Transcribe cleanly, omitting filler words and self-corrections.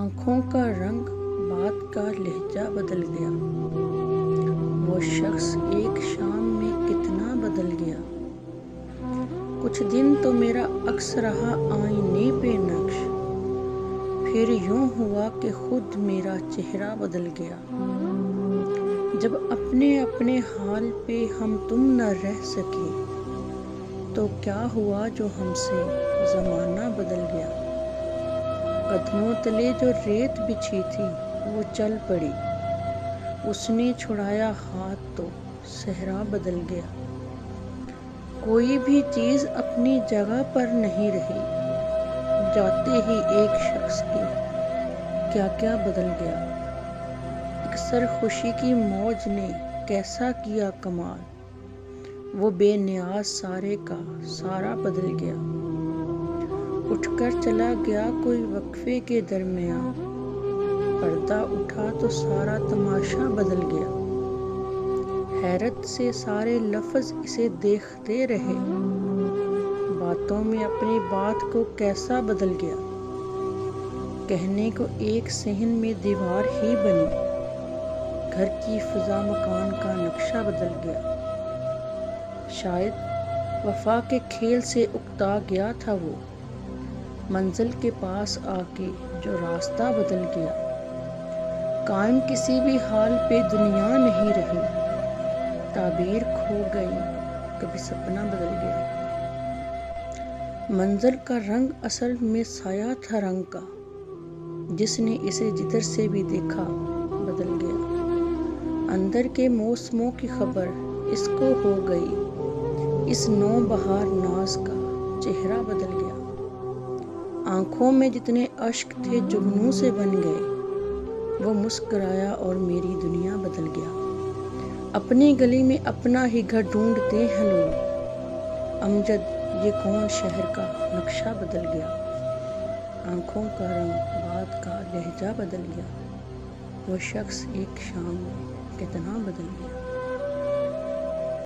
آنکھوں کا رنگ، بات کا لہجہ بدل گیا۔ وہ شخص ایک شام میں کتنا بدل گیا۔ کچھ دن تو میرا عکس رہا آئینے پہ نقش، پھر یوں ہوا کہ خود میرا چہرہ بدل گیا۔ جب اپنے اپنے حال پہ ہم تم نہ رہ سکے تو کیا ہوا جو ہم سے زمانہ بدل گیا۔ قدموں تلے جو ریت بچھی تھی وہ چل پڑی، اس نے چھڑایا ہاتھ تو صحرا بدل گیا۔ کوئی بھی چیز اپنی جگہ پر نہیں رہی، جاتے ہی ایک شخص کی کیا کیا بدل گیا۔ ایک سرخوشی کی موج نے کیسا کیا کمال، وہ بے نیاز سارے کا سارا بدل گیا۔ اٹھ کر چلا گیا کوئی وقفے کے درمیان، پردہ اٹھا تو سارا تماشا بدل گیا۔ حیرت سے سارے لفظ اسے دیکھتے رہے، باتوں میں اپنی بات کو کیسا بدل گیا۔ کہنے کو ایک صحن میں دیوار ہی بنی، گھر کی فضا مکان کا نقشہ بدل گیا۔ شاید وفا کے کھیل سے اکتا گیا تھا وہ، منزل کے پاس آ کے جو راستہ بدل گیا۔ قائم کسی بھی حال پہ دنیا نہیں رہی، تعبیر کھو گئی کبھی سپنا بدل گیا۔ منظر کا رنگ اصل میں سایہ تھا رنگ کا، جس نے اسے جدھر سے بھی دیکھا بدل گیا۔ اندر کے موسموں کی خبر اس کو ہو گئی، اس نو بہار ناز کا چہرہ بدل گیا۔ آنکھوں میں جتنے اشک تھے جگنوں سے بن گئے، وہ مسکرایا اور میری دنیا بدل گیا۔ اپنی گلی میں اپنا ہی گھر ڈھونڈتے ہیں لوگ، امجد یہ کون شہر کا نقشہ بدل گیا۔ آنکھوں کا رنگ، بات کا لہجہ بدل گیا، وہ شخص ایک شام میں کتنا بدل گیا۔